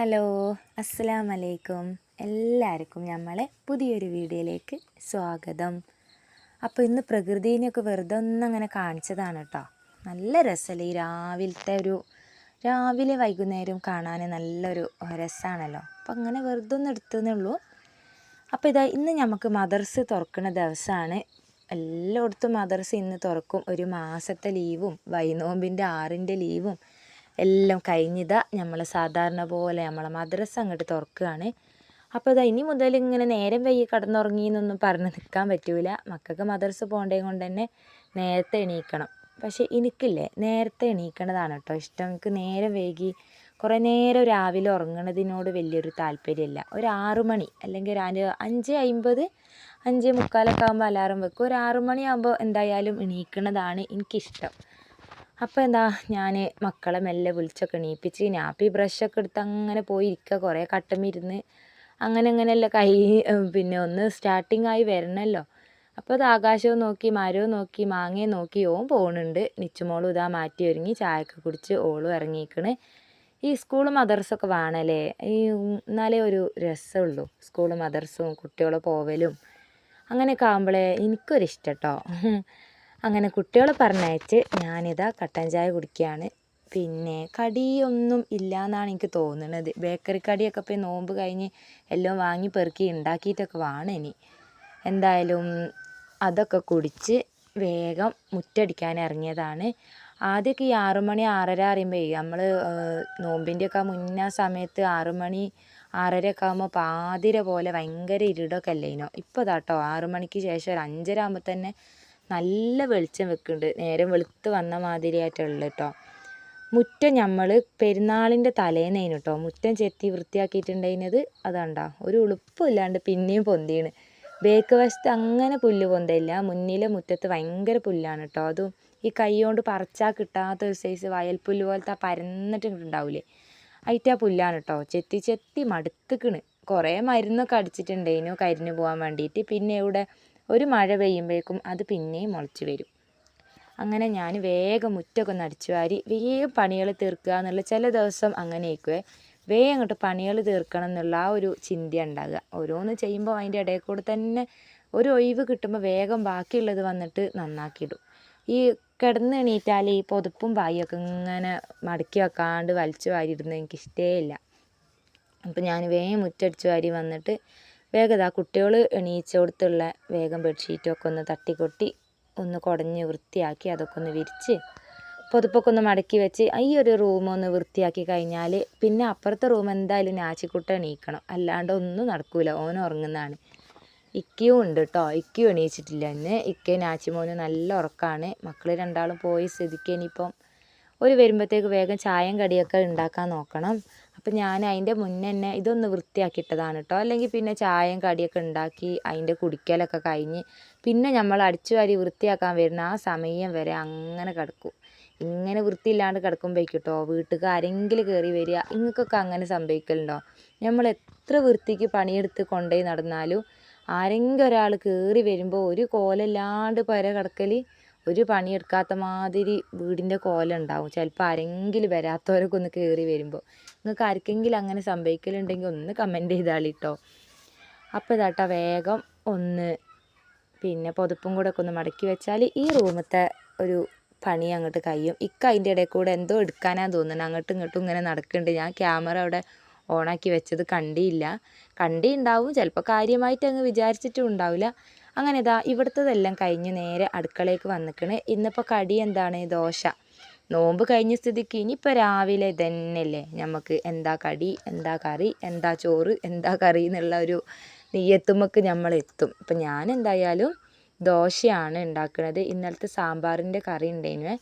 Hello, അസ്സലാമു അലൈക്കും. എല്ലാവർക്കും നമ്മളെ പുതിയൊരു വീഡിയോയിലേക്ക് സ്വാഗതം. അപ്പോൾ ഇന്ന് പ്രകൃതിനെയൊക്കെ വെറുതെ ഒന്നങ്ങനെ കാണിച്ചതാണ് കേട്ടോ. നല്ല രസമല്ലേ ഈ രാവിലെ വൈകുന്നേരം കാണാൻ നല്ലൊരു രസമാണല്ലോ. അപ്പോൾ അങ്ങനെ വെറുതെ ഒന്ന് എടുത്തതേ ഉള്ളൂ. അപ്പോൾ ഇന്ന് നമുക്ക് മദർസ് തുറക്കുന്ന ദിവസമാണ്. എല്ലായിടത്തും മദർസ് ഇന്ന് തുറക്കും. ഒരു മാസത്തെ ലീവും വൈനോമ്പിൻ്റെ 6ൻ്റെ ലീവും എല്ലാം കഴിഞ്ഞിതാ നമ്മൾ സാധാരണ പോലെ നമ്മളെ മദ്രസ അങ്ങോട്ട് തുറക്കുകയാണ്. അപ്പോൾ ഇനി മുതൽ ഇങ്ങനെ നേരം വൈകി കിടന്നുറങ്ങി എന്നൊന്നും പറഞ്ഞ് നിൽക്കാൻ പറ്റൂല. മക്കൾക്ക് മദ്രസ പോകേണ്ടത് കൊണ്ട് തന്നെ നേരത്തെ എണീക്കണം. പക്ഷേ എനിക്കില്ലേ നേരത്തെ എണീക്കണതാണ് കേട്ടോ ഇഷ്ടം. എനിക്ക് നേരം വൈകി കുറേ നേരം രാവിലെ ഉറങ്ങണതിനോട് വലിയൊരു താല്പര്യമില്ല. ഒരു 6 മണി അല്ലെങ്കിൽ ഒരു 5:50 5:45 ആകുമ്പോൾ അലാറം വെക്കും. ഒരു 6 മണിയാകുമ്പോൾ എന്തായാലും എണീക്കണതാണ് എനിക്കിഷ്ടം. അപ്പോൾ ഞാൻ മക്കളെ മെല്ലെ വിളിച്ചൊക്കെ എണീപ്പിച്ച് നാപ്പി ബ്രഷൊക്കെ എടുത്ത് അങ്ങനെ പോയിരിക്കുക. കുറേ കട്ടമിരുന്ന് അങ്ങനെയല്ല പിന്നെ ഒന്ന് സ്റ്റാർട്ടിങ് ആയി വരണമല്ലോ. അപ്പോൾ ആകാശവും നോക്കി മരവും നോക്കി മാങ്ങയും നോക്കി ഓൻ പോകുന്നുണ്ട്. നിച്ചുമോളും മാറ്റി ഒരുങ്ങി ചായയൊക്കെ കുടിച്ച് ഓളും ഇറങ്ങിയിരിക്കണ്. ഈ സ്കൂളും മദർസൊക്കെ വേണമല്ലേ, എന്നാലേ ഒരു രസമുള്ളൂ. സ്കൂളും മദർസും കുട്ടികൾ പോവലും അങ്ങനെയൊക്കെ ആകുമ്പോഴേ എനിക്കൊരിഷ്ടം കേട്ടോ. അങ്ങനെ കുട്ടികളെ പറഞ്ഞയച്ച് കട്ടൻ ചായ കുടിക്കുകയാണ്. പിന്നെ കടിയൊന്നും ഇല്ല എന്നാണ് എനിക്ക് തോന്നുന്നത്. ബേക്കറി കടിയൊക്കെ ഇപ്പോൾ നോമ്പ് കഴിഞ്ഞ് എല്ലാം വാങ്ങി പെറുക്കി ഉണ്ടാക്കിയിട്ടൊക്കെ വേണം ഇനി. എന്തായാലും അതൊക്കെ കുടിച്ച് വേഗം മുറ്റടിക്കാൻ ഇറങ്ങിയതാണ്. ആദ്യമൊക്കെ ഈ 6 മണി 6:30 അറിയുമ്പോൾ നമ്മൾ നോമ്പിൻ്റെയൊക്കെ മുന്നേ സമയത്ത് 6 മണി 6:30 ആകുമ്പോൾ പാതിര പോലെ ഭയങ്കര ഇരുടൊക്കെ അല്ലേനോ. ഇപ്പോൾ കേട്ടോ 6 മണിക്ക് ശേഷം ഒരു 5:30 ആകുമ്പോൾ തന്നെ നല്ല വെളിച്ചം വെക്കുന്നുണ്ട്. നേരം വെളുത്ത് വന്ന മാതിരിയായിട്ടുള്ള കേട്ടോ. മുറ്റം നമ്മൾ പെരുന്നാളിൻ്റെ തലേന്നേനു കേട്ടോ മുറ്റം ചെത്തി വൃത്തിയാക്കിയിട്ടുണ്ടായിരുന്നത്. അതാണ്ടാ ഒരു ഉളുപ്പില്ലാണ്ട് പിന്നെയും പൊന്തിയാണ്. ബേക്ക് വശത്ത് അങ്ങനെ പുല്ല് പൊന്തയില്ല. മുന്നിലെ മുറ്റത്ത് ഭയങ്കര പുല്ലാണ് കേട്ടോ. അതും ഈ കൈ കൊണ്ട് പറിച്ചാൽ കിട്ടാത്തൊരു സൈസ് വയൽപ്പുല്ല് പോലത്തെ പരന്നിട്ടുണ്ടാവില്ലേ, അതിൻ്റെ പുല്ലാണ് കേട്ടോ. ചെത്തി മടുത്തിക്കണ്. കുറേ മരുന്നൊക്കെ അടിച്ചിട്ടുണ്ടായിരുന്നു കരിഞ്ഞു പോകാൻ വേണ്ടിയിട്ട്. പിന്നെ ഇവിടെ ഒരു മഴ പെയ്യുമ്പോഴേക്കും അത് പിന്നെയും മുളച്ച് വരും. അങ്ങനെ ഞാൻ വേഗം മുറ്റമൊക്കെ ഒന്ന് അടിച്ചു വാരി വേഗം പണികൾ തീർക്കുക എന്നുള്ള, ചില ദിവസം അങ്ങനെ ആയിക്കുവേ, വേഗം അങ്ങോട്ട് പണികൾ തീർക്കണം എന്നുള്ള ആ ഒരു ചിന്ത ഉണ്ടാകുക. ഓരോന്ന് ചെയ്യുമ്പോൾ അതിൻ്റെ ഇടയിൽ കൂടെ തന്നെ ഒരു ഒഴിവ് കിട്ടുമ്പോൾ വേഗം ബാക്കിയുള്ളത് വന്നിട്ട് നന്നാക്കിയിടും. ഈ കിടന്ന് എണീറ്റാൽ ഈ പുതപ്പും പായൊക്കെ ഇങ്ങനെ മടക്കി വെക്കാണ്ട് വലിച്ചു വാരിയിടുന്നത് എനിക്കിഷ്ടേ ഇല്ല. അപ്പം ഞാൻ വേഗം മുറ്റടിച്ചു വാരി വന്നിട്ട് വേഗം കുട്ടികൾ എണീച്ചോടത്തുള്ള വേഗം ബെഡ്ഷീറ്റൊക്കെ ഒന്ന് തട്ടിക്കൊട്ടി ഒന്ന് കുടഞ്ഞ് വൃത്തിയാക്കി അതൊക്കെ ഒന്ന് വിരിച്ച് പുതപ്പൊക്കെ ഒന്ന് മടക്കി വെച്ച് ഈ ഒരു റൂമൊന്ന് വൃത്തിയാക്കി കഴിഞ്ഞാൽ പിന്നെ അപ്പുറത്തെ റൂം എന്തായാലും നാച്ചിക്കുട്ട എണീക്കണം, അല്ലാണ്ട് ഒന്നും നടക്കൂല. ഓൻ ഉറങ്ങുന്നതാണ്. ഇക്കയും ഉണ്ട് കേട്ടോ. ഇക്കയും എണീച്ചിട്ടില്ല ഇന്ന്. ഇക്കയും നാച്ചിമോനും നല്ല ഉറക്കമാണ്. മക്കൾ രണ്ടാളും പോയി സ്ഥിതിക്ക് ഇനിയിപ്പം ഒരു വരുമ്പോഴത്തേക്ക് വേഗം ചായയും കടിയൊക്കെ ഉണ്ടാക്കാൻ നോക്കണം. അപ്പം ഞാൻ അതിൻ്റെ മുന്നേ തന്നെ ഇതൊന്ന് വൃത്തിയാക്കിയിട്ടതാണ് കേട്ടോ. അല്ലെങ്കിൽ പിന്നെ ചായയും കടിയൊക്കെ ഉണ്ടാക്കി അതിൻ്റെ കുടിക്കലൊക്കെ കഴിഞ്ഞ് പിന്നെ നമ്മൾ അടിച്ചു വാരി വൃത്തിയാക്കാൻ വരുന്ന ആ സമയം വരെ അങ്ങനെ കിടക്കും. ഇങ്ങനെ വൃത്തിയില്ലാണ്ട് കിടക്കുമ്പോഴേക്കും കേട്ടോ വീട്ടിൽ ആരെങ്കിലും കയറി വരിക. നിങ്ങൾക്കൊക്കെ അങ്ങനെ സംഭവിക്കലുണ്ടോ? നമ്മൾ എത്ര വൃത്തിക്ക് പണിയെടുത്ത് കൊണ്ടുപോയി നടന്നാലും ആരെങ്കിലും ഒരാൾ കയറി വരുമ്പോൾ ഒരു കോലമില്ലാണ്ട് പുര കിടക്കൽ, ഒരു പണിയെടുക്കാത്ത മാതിരി വീടിൻ്റെ കോലം ഉണ്ടാവും. ചിലപ്പോൾ ആരെങ്കിലും വരാത്തവരൊക്കെ ഒന്ന് കയറി വരുമ്പോൾ. നിങ്ങൾക്ക് ആർക്കെങ്കിലും അങ്ങനെ സംഭവിക്കലുണ്ടെങ്കിൽ ഒന്ന് കമൻറ്റ് ചെയ്താളി കേട്ടോ. അപ്പോൾ ഇതാട്ടോ വേഗം ഒന്ന് പിന്നെ പുതപ്പും കൂടെ ഒക്കെ ഒന്ന് മടക്കി വെച്ചാൽ ഈ റൂമത്തെ ഒരു പണി അങ്ങോട്ട് കഴിയും. അതിൻ്റെ ഇടയിൽ കൂടെ എന്തോ എടുക്കാനാണ് തോന്നുന്നത്, അങ്ങോട്ടും ഇങ്ങോട്ടും ഇങ്ങനെ നടക്കുന്നുണ്ട്. ഞാൻ ക്യാമറ അവിടെ ഓണാക്കി വെച്ചത് കണ്ടിണ്ടാവും ചിലപ്പോൾ കാര്യമായിട്ട് അങ്ങ് വിചാരിച്ചിട്ടും ഉണ്ടാവില്ല. അങ്ങനെ ഇവിടുത്തതെല്ലാം കഴിഞ്ഞ് നേരെ അടുക്കളയ്ക്ക് വന്നിക്കണ്. ഇന്നിപ്പോൾ കടി എന്താണ്? ദോശ. നോമ്പ് കഴിഞ്ഞ സ്ഥിതിക്ക് ഇനിയിപ്പോൾ രാവിലെ തന്നെയല്ലേ നമുക്ക് എന്താ കടി, എന്താ കറി, എന്താ ചോറ്, എന്താ കറി എന്നുള്ള ഒരു നെയ്യത്തുമ്മക്ക് നമ്മൾ എത്തും. ഇപ്പം ഞാൻ എന്തായാലും ദോശയാണ് ഉണ്ടാക്കുന്നത്. ഇന്നലത്തെ സാമ്പാറിൻ്റെ കറി ഉണ്ടായിരുന്നു.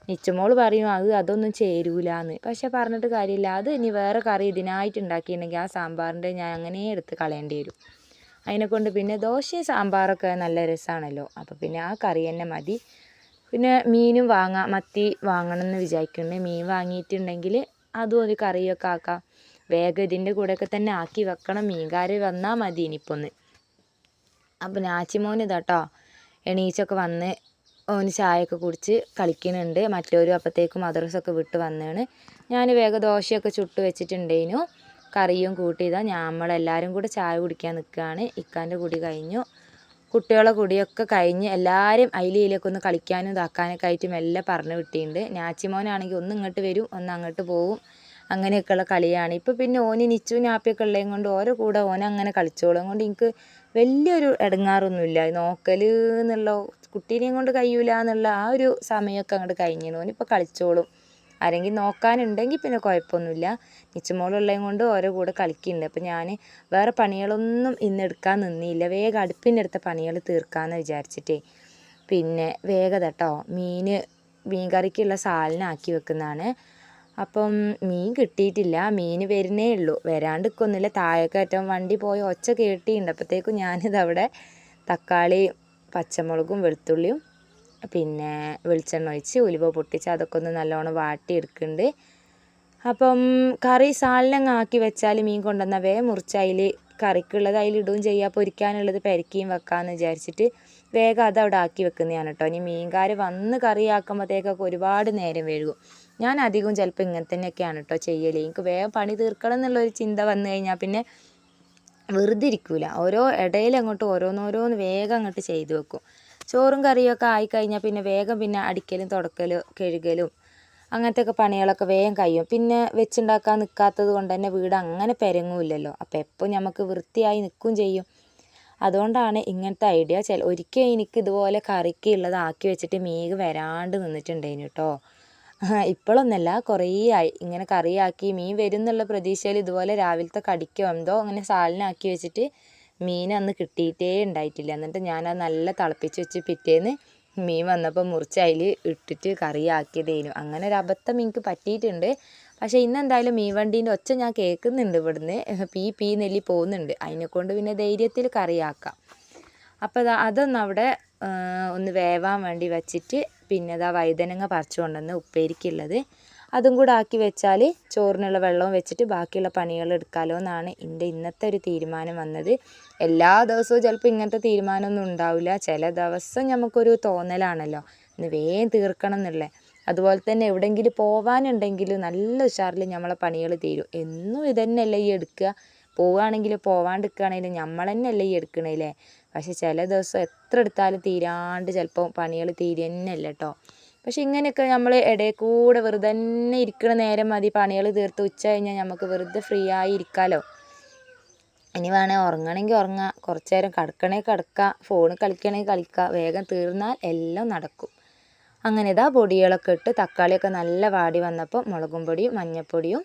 നിച്ചുമോൾ പറയും അതൊന്നും ചേരൂലാന്ന്. പക്ഷെ പറഞ്ഞിട്ട് കാര്യമില്ല. അത് ഇനി വേറെ കറി ഇതിനായിട്ട് ഉണ്ടാക്കിയിട്ടുണ്ടെങ്കിൽ ആ സാമ്പാറിൻ്റെ ഞാൻ അങ്ങനെ എടുത്ത് കളയേണ്ടി വരും. അതിനെക്കൊണ്ട് പിന്നെ ദോശയും സാമ്പാറൊക്കെ നല്ല രസമാണല്ലോ. അപ്പോൾ പിന്നെ ആ കറി തന്നെ മതി. പിന്നെ മീനും മത്തി വാങ്ങണം എന്ന് വിചാരിക്കുന്നുണ്ട്. മീൻ വാങ്ങിയിട്ടുണ്ടെങ്കിൽ അതും ഒരു കറിയൊക്കെ ആക്കാം. വേഗം ഇതിൻ്റെ കൂടെയൊക്കെ തന്നെ ആക്കി വെക്കണം. മീൻകാരി വന്നാൽ മതി ഇനിയിപ്പോൾ ഒന്ന്. അപ്പോൾ നാച്ചിമോൻ കേട്ടോ എണീച്ചൊക്കെ വന്ന് ഓന് ചായയൊക്കെ കുടിച്ച് കളിക്കുന്നുണ്ട്. മറ്റൊരു അപ്പോഴത്തേക്കും മദ്രസൊക്കെ വിട്ട് വന്നതാണ്. ഞാൻ വേഗം ദോശയൊക്കെ ചുട്ട് വെച്ചിട്ടുണ്ടേനു. കറിയും കൂട്ടിയതാ നമ്മളെല്ലാവരും കൂടെ ചായ കുടിക്കാൻ നിൽക്കുകയാണ്. ഇക്കാൻ്റെ കുടി കഴിഞ്ഞു, കുട്ടികളെ കുടിയൊക്കെ കഴിഞ്ഞ് എല്ലാവരും അതിലൊക്കെ ഒന്ന് കളിക്കാനും ഇതാക്കാനൊക്കെ ആയിട്ട് മെല്ലെ പറഞ്ഞു വിട്ടിട്ടുണ്ട്. നാച്ചിമോനാണെങ്കിൽ ഒന്ന് ഇങ്ങോട്ട് വരും, ഒന്ന് അങ്ങോട്ട് പോവും, അങ്ങനെയൊക്കെയുള്ള കളിയാണ്. ഇപ്പോൾ പിന്നെ ഓന് നിച്ചു നാപ്പിയൊക്കെ ഉള്ളതും കൊണ്ട് ഓരോ കൂടെ ഓനങ്ങനെ കളിച്ചോളും. അതുകൊണ്ട് എനിക്ക് വലിയൊരു ഇടങ്ങാറൊന്നുമില്ല. നോക്കൽ എന്നുള്ള കുട്ടീനെയും കൊണ്ട് കഴിയൂല എന്നുള്ള ആ ഒരു സമയമൊക്കെ അങ്ങോട്ട് കഴിഞ്ഞു. ഓനിപ്പോൾ കളിച്ചോളും. ആരെങ്കിലും നോക്കാനുണ്ടെങ്കിൽ പിന്നെ കുഴപ്പമൊന്നുമില്ല. നിച്ചുമോളുള്ളതും കൊണ്ട് ഓരോ കൂടെ കളിക്കുന്നുണ്ട്. അപ്പോൾ ഞാൻ വേറെ പണികളൊന്നും ഇന്ന് എടുക്കാൻ നിന്നില്ല. വേഗം അടുപ്പിൻ്റെ അടുത്ത പണികൾ തീർക്കാമെന്ന് വിചാരിച്ചിട്ടേ. പിന്നെ വേഗം കേട്ടോ മീൻ കറിക്കുള്ള സാലനാക്കി വെക്കുന്നതാണ്. അപ്പം മീൻ കിട്ടിയിട്ടില്ല, മീൻ വരുന്നേ ഉള്ളൂ, വരാണ്ടിരിക്കൊന്നുമില്ല. താഴേക്കറ്റം വണ്ടി പോയി ഒച്ച കേട്ടിട്ടുണ്ട്. അപ്പോഴത്തേക്കും ഞാനിതവിടെ തക്കാളി പച്ചമുളകും വെളുത്തുള്ളിയും പിന്നെ വെളിച്ചെണ്ണ ഒഴിച്ച് ഉലുവ പൊട്ടിച്ച് അതൊക്കെ ഒന്ന് നല്ലോണം വാട്ടിയെടുക്കുന്നുണ്ട്. അപ്പം കറി സാലനങ്ങ് ആക്കി വെച്ചാൽ മീൻ കൊണ്ടുവന്നാൽ വേഗം മുറിച്ച് അതിൽ കറിക്കുള്ളത് അതിലിടുകയും ചെയ്യുക, പൊരിക്കാനുള്ളത് പെരക്കിയും വെക്കാമെന്ന് വിചാരിച്ചിട്ട് വേഗം അതവിടെ ആക്കി വെക്കുന്നതാണ് കേട്ടോ. ഇനി മീൻകാർ വന്ന് കറിയാക്കുമ്പോഴത്തേക്കൊക്കെ ഒരുപാട് നേരം വൈകും. ഞാൻ അധികവും ചിലപ്പോൾ ഇങ്ങനെ തന്നെയൊക്കെയാണ് കേട്ടോ ചെയ്യൽ. എനിക്ക് വേഗം പണി തീർക്കണം എന്നുള്ളൊരു ചിന്ത വന്നു കഴിഞ്ഞാൽ പിന്നെ വെറുതെ ഇരിക്കില്ല, ഓരോ ഇടയിൽ അങ്ങോട്ട് ഓരോന്നോരോന്ന് വേഗം അങ്ങോട്ട് ചെയ്തു വെക്കും. ചോറും കറിയൊക്കെ ആയിക്കഴിഞ്ഞാൽ പിന്നെ വേഗം പിന്നെ അടിക്കലും തുടക്കലും കഴുകലും അങ്ങനത്തെയൊക്കെ പണികളൊക്കെ വേഗം കഴിയും. പിന്നെ വെച്ചുണ്ടാക്കാൻ നിൽക്കാത്തത് കൊണ്ട് തന്നെ വീട് അങ്ങനെ പെരങ്ങുമില്ലല്ലോ. അപ്പോൾ എപ്പോൾ നമുക്ക് വൃത്തിയായി നിൽക്കുകയും ചെയ്യും. അതുകൊണ്ടാണ് ഇങ്ങനത്തെ ഐഡിയ. ഒരിക്കൽ എനിക്ക് ഇതുപോലെ കറിക്ക് ഉള്ളത് ആക്കി വെച്ചിട്ട് മീൻ വരാണ്ട് നിന്നിട്ടുണ്ടായിരുന്നു കേട്ടോ. ഇപ്പോഴൊന്നല്ല, കുറേ ആയി ഇങ്ങനെ കറിയാക്കി മീൻ വരും എന്നുള്ള പ്രതീക്ഷയിൽ ഇതുപോലെ രാവിലത്തെ കടിക്കോ എന്തോ അങ്ങനെ സാലനാക്കി വെച്ചിട്ട് മീൻ അന്ന് കിട്ടിയിട്ടേ ഉണ്ടായിട്ടില്ല. എന്നിട്ട് ഞാനത് നല്ല തിളപ്പിച്ച് വെച്ച് പിറ്റേന്ന് മീൻ വന്നപ്പോൾ മുറിച്ച് അതിൽ ഇട്ടിട്ട് കറിയാക്കിയതേനു. അങ്ങനെ ഒരു അബദ്ധം എനിക്ക് പറ്റിയിട്ടുണ്ട്. പക്ഷേ ഇന്നെന്തായാലും മീൻ വണ്ടീൻ്റെ ഒച്ച ഞാൻ കേൾക്കുന്നുണ്ട്, ഇവിടുന്ന് പീ നെല്ലി പോകുന്നുണ്ട്. അതിനെക്കൊണ്ട് പിന്നെ ധൈര്യത്തിൽ കറിയാക്കാം. അപ്പോൾ അതൊന്നവിടെ ഒന്ന് വേവാൻ വേണ്ടി വെച്ചിട്ട് പിന്നെ വഴുതനങ്ങ പറിച്ചു കൊണ്ടുവന്ന് ഉപ്പേരിക്കുള്ളത് അതും കൂടെ ആക്കി വെച്ചാൽ ചോറിനുള്ള വെള്ളവും വെച്ചിട്ട് ബാക്കിയുള്ള പണികൾ എടുക്കാമല്ലോ എന്നാണ് എൻ്റെ ഇന്നത്തെ ഒരു തീരുമാനം വന്നത്. എല്ലാ ദിവസവും ചിലപ്പോൾ ഇങ്ങനത്തെ തീരുമാനമൊന്നും ഉണ്ടാവില്ല. ചില ദിവസം നമുക്കൊരു തോന്നലാണല്ലോ ഇന്ന് വേഗം തീർക്കണം എന്നുള്ളത്. അതുപോലെ തന്നെ എവിടെയെങ്കിലും പോകാനുണ്ടെങ്കിൽ നല്ല ഉഷാറിൽ നമ്മളെ പണികൾ തീരും. എന്നും ഇതന്നെയല്ലേ ഈ എടുക്കുക, പോവുകയാണെങ്കിലും പോവാണ്ടിരിക്കുകയാണെങ്കിലും നമ്മൾ തന്നെയല്ലേ ഈ എടുക്കണേലേ. പക്ഷെ ചില ദിവസം എത്ര എടുത്താലും തീരാണ്ട് ചിലപ്പോൾ പണികൾ തീരുന്നല്ല കേട്ടോ. പക്ഷെ ഇങ്ങനെയൊക്കെ നമ്മൾ ഇടയിൽ കൂടെ വെറുതെ തന്നെ ഇരിക്കണ നേരം മതി പണികൾ തീർത്ത് ഉച്ച കഴിഞ്ഞാൽ നമുക്ക് വെറുതെ ഫ്രീ ആയി ഇരിക്കാമല്ലോ. ഇനി വേണേൽ ഉറങ്ങണമെങ്കിൽ ഉറങ്ങാം, കുറച്ച് നേരം കിടക്കണമെങ്കിൽ കിടക്കുക, ഫോൺ കളിക്കണമെങ്കിൽ കളിക്കുക, വേഗം തീർന്നാൽ എല്ലാം നടക്കും. അങ്ങനെ പൊടികളൊക്കെ ഇട്ട് തക്കാളിയൊക്കെ നല്ല വാടി വന്നപ്പോൾ മുളകും പൊടിയും മഞ്ഞൾപ്പൊടിയും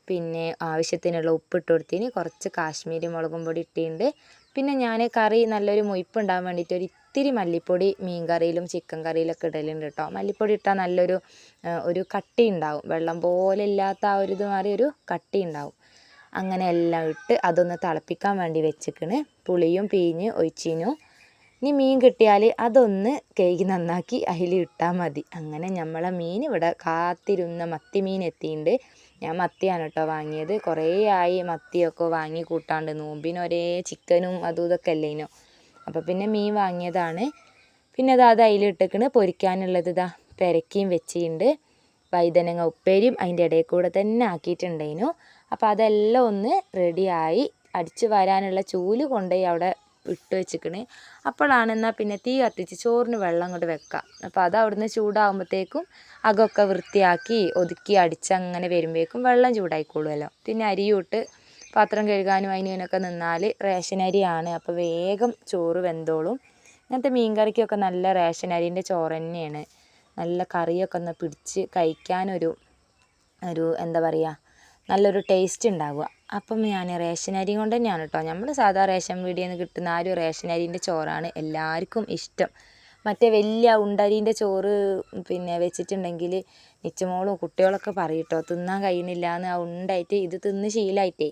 പിന്നെ ആവശ്യത്തിനുള്ള ഉപ്പിട്ട് കൊടുത്തിന്, കുറച്ച് കാശ്മീരി മുളകും പൊടി ഇട്ടിട്ടുണ്ട്. പിന്നെ ഞാൻ കറി നല്ലൊരു മൊയ്പ്പ് ഉണ്ടാകാൻ വേണ്ടിയിട്ട് ഇത്തിരി മല്ലിപ്പൊടി മീൻ കറിയിലും ചിക്കൻ കറിയിലൊക്കെ ഇടലുണ്ട് കേട്ടോ. മല്ലിപ്പൊടി ഇട്ടാൽ നല്ലൊരു ഒരു കട്ടി ഉണ്ടാവും, വെള്ളം പോലെ ഇല്ലാത്ത ആ ഒരു ഇത് മാറി ഒരു കട്ടി ഉണ്ടാവും. അങ്ങനെ എല്ലാം ഇട്ട് അതൊന്ന് തിളപ്പിക്കാൻ വേണ്ടി വെച്ചിക്കണ്. പുളിയും പിഴിഞ്ഞ് ഒഴിച്ചിനു. ഇനി മീൻ കിട്ടിയാൽ അതൊന്ന് കഴുകി നന്നാക്കി അതിൽ ഇട്ടാൽ മതി. അങ്ങനെ നമ്മളെ മീൻ ഇവിടെ കാത്തിരുന്ന മത്തി മീൻ എത്തിയിട്ടുണ്ട്. ഞാൻ മത്തിയാണ് കേട്ടോ വാങ്ങിയത്. കുറേ ആയി മത്തിയൊക്കെ വാങ്ങി കൂട്ടാണ്ട്, നോമ്പിന് ഒരേ ചിക്കനും അതും ഇതൊക്കെ അല്ലേനോ. അപ്പോൾ പിന്നെ മീൻ വാങ്ങിയതാണ്. പിന്നെ അത് അതിലിട്ടിക്കണ്. പൊരിക്കാനുള്ളത് പെരക്കിയും വെച്ചിട്ടുണ്ട്. വഴുതനങ്ങ ഉപ്പേരിയും അതിൻ്റെ ഇടയിൽ കൂടെ തന്നെ ആക്കിയിട്ടുണ്ടായിരുന്നു. അപ്പോൾ അതെല്ലാം ഒന്ന് റെഡിയായി അടിച്ച് വരാനുള്ള ചൂല് കൊണ്ടുപോയി അവിടെ ഇട്ട് വെച്ചിക്കണ്. അപ്പോഴാണ് എന്നാൽ പിന്നെ തീ കത്തിച്ച് ചോറിന് വെള്ളം കൊണ്ട് വെക്കാം. അപ്പോൾ അത് അവിടുന്ന് ചൂടാകുമ്പോഴത്തേക്കും അകമൊക്കെ വൃത്തിയാക്കി ഒതുക്കി അടിച്ചങ്ങനെ വരുമ്പോഴേക്കും വെള്ളം ചൂടായിക്കോളുമല്ലോ. പിന്നെ അരിയൂട്ട് പാത്രം കഴുകാനും അതിനൊക്കെ നിന്നാൽ റേഷൻ അരിയാണ്, അപ്പോൾ വേഗം ചോറ് വെന്തോളും. ഇങ്ങനത്തെ മീൻ കറിക്കൊക്കെ നല്ല റേഷൻ അരിൻ്റെ ചോറ് തന്നെയാണ്. നല്ല കറിയൊക്കെ ഒന്ന് പിടിച്ച് കഴിക്കാനൊരു എന്താ പറയുക, നല്ലൊരു ടേസ്റ്റ് ഉണ്ടാവുക. അപ്പം ഞാൻ റേഷൻ അരി കൊണ്ട് തന്നെയാണ് കേട്ടോ, നമ്മൾ സാധാ റേഷൻ പീടികയിൽ നിന്ന് കിട്ടുന്ന ആ ഒരു റേഷൻ അരിൻ്റെ ചോറാണ് എല്ലാവർക്കും ഇഷ്ടം. മറ്റേ വലിയ ഉണ്ടരീൻ്റെ ചോറ് പിന്നെ വെച്ചിട്ടുണ്ടെങ്കിൽ നിച്ചുമോളും കുട്ടികളൊക്കെ പറയും കേട്ടോ, തിന്നാൻ കഴിയുന്നില്ല എന്ന്. ആ ഉണ്ടായിട്ട് ഇത് തിന്ന് ശീലമായിട്ടേ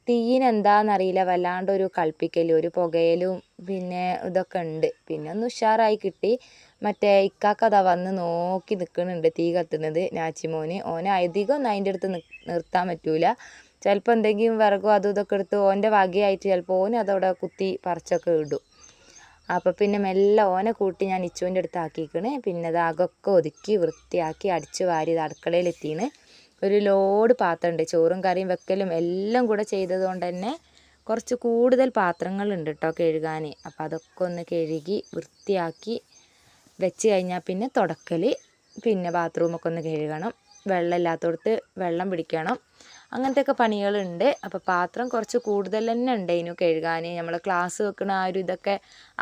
തീനെന്താണെന്നറിയില്ല, വല്ലാണ്ട് ഒരു കളിപ്പിക്കലും ഒരു പുകയലും പിന്നെ ഇതൊക്കെ ഉണ്ട്. പിന്നെ ഒന്ന് ഉഷാറായി കിട്ടി. മറ്റേ ഇക്കാക്ക വന്ന് നോക്കി നിൽക്കുന്നുണ്ട് തീ കത്തുന്നത്. നാച്ചിമോന് ഓന് അധികം ഒന്നും അതിൻ്റെ അടുത്ത് നിർത്താൻ പറ്റൂല. ചിലപ്പോൾ എന്തെങ്കിലും വിറകോ അതും ഇതൊക്കെ എടുത്ത് ഓൻ്റെ വകയായിട്ട് ചിലപ്പോൾ ഓന് അതവിടെ കുത്തി പറിച്ചൊക്കെ ഇടും. അപ്പോൾ പിന്നെ മെല്ലെ ഓനെ കൂട്ടി ഞാൻ ഇച്ചുവിൻ്റെ അടുത്ത് ആക്കിക്കണ്. പിന്നെ അകമൊക്കെ ഒതുക്കി വൃത്തിയാക്കി അടിച്ച് വാരി അടുക്കളയിലെത്തിയാണ്. ഒരു ലോഡ് പാത്രമുണ്ട്. ചോറും കറിയും വെക്കലും എല്ലാം കൂടെ ചെയ്തത് കൊണ്ട് തന്നെ കുറച്ച് കൂടുതൽ പാത്രങ്ങളുണ്ട് കേട്ടോ കഴുകാൻ. അപ്പോൾ അതൊക്കെ ഒന്ന് കഴുകി വൃത്തിയാക്കി വെച്ച് കഴിഞ്ഞാൽ പിന്നെ തുടക്കൽ, പിന്നെ ബാത്റൂമൊക്കെ ഒന്ന് കഴുകണം, വെള്ളം ഇല്ലാത്തടത്ത് വെള്ളം പിടിക്കണം, അങ്ങനത്തെയൊക്കെ പണികളുണ്ട്. അപ്പോൾ പാത്രം കുറച്ച് കൂടുതൽ തന്നെ ഉണ്ടായിനു കഴുകാൻ. നമ്മൾ ക്ലാസ് വെക്കണ ആ ഒരു ഇതൊക്കെ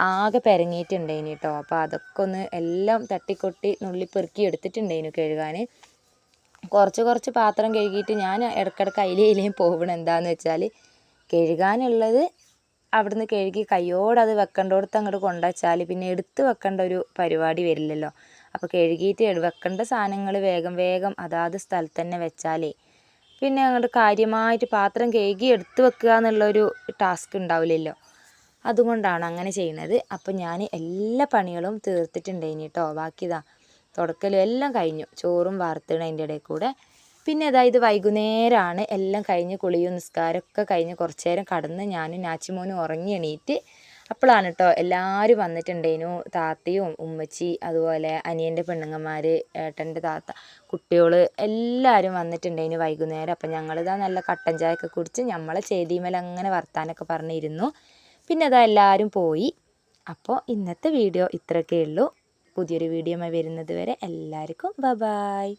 ആകെ പെരങ്ങിയിട്ടുണ്ടായിന് കേട്ടോ. അപ്പോൾ അതൊക്കെ ഒന്ന് എല്ലാം തട്ടിക്കൊട്ടി നുള്ളിപ്പെറുക്കി എടുത്തിട്ടുണ്ടായിനു കഴുകാൻ. കുറച്ച് പാത്രം കഴുകിയിട്ട് ഞാൻ ഇടയ്ക്കിടയ്ക്ക് അതിലേയും പോകണം. എന്താണെന്ന് വെച്ചാൽ കഴുകാനുള്ളത് അവിടുന്ന് കഴുകി കയ്യോടെ അത് വെക്കേണ്ടടുത്ത് അങ്ങോട്ട് കൊണ്ടുവച്ചാൽ പിന്നെ എടുത്ത് വെക്കേണ്ട ഒരു പരിപാടി വരില്ലല്ലോ. അപ്പോൾ കഴുകിയിട്ട് വെക്കേണ്ട സാധനങ്ങൾ വേഗം അതാത് സ്ഥലത്ത് തന്നെ വെച്ചാലേ പിന്നെ അങ്ങോട്ട് കാര്യമായിട്ട് പാത്രം കഴുകി എടുത്ത് വെക്കുക എന്നുള്ളൊരു ടാസ്ക് ഉണ്ടാവില്ലല്ലോ. അതുകൊണ്ടാണ് അങ്ങനെ ചെയ്യുന്നത്. അപ്പോൾ ഞാൻ എല്ലാ പണികളും തീർത്തിട്ടുണ്ടായിന് കേട്ടോ. ബാക്കിതാ തുടക്കലും എല്ലാം കഴിഞ്ഞു, ചോറും വാർത്തണം അതിൻ്റെ ഇടയിൽ കൂടെ. പിന്നെ അതായത് വൈകുന്നേരമാണ് എല്ലാം കഴിഞ്ഞ് കുളിയും നിസ്കാരമൊക്കെ കഴിഞ്ഞ് കുറച്ച് നേരം കടന്ന് ഞാനും നാച്ചിമോനും ഉറങ്ങി എണീറ്റ് അപ്പോഴാണ് കേട്ടോ എല്ലാവരും വന്നിട്ടുണ്ടായിരുന്നു. താത്തയും ഉമ്മച്ചി, അതുപോലെ അനിയൻ്റെ പെണ്ണുങ്ങന്മാർ, ഏട്ടൻ്റെ താത്ത, കുട്ടികൾ എല്ലാവരും വന്നിട്ടുണ്ടായിരുന്നു വൈകുന്നേരം. അപ്പം ഞങ്ങളിതാ നല്ല കട്ടൻ ചായയൊക്കെ കുടിച്ച് നമ്മളെ ചേതിമേൽ അങ്ങനെ വർത്താനൊക്കെ പറഞ്ഞിരുന്നു. പിന്നെ അതാ എല്ലാവരും പോയി. അപ്പോൾ ഇന്നത്തെ വീഡിയോ ഇത്രയൊക്കെ ഉള്ളൂ. പുതിയൊരു വീഡിയോയുമായി വരുന്നത് വരെ എല്ലാവർക്കും ബൈ.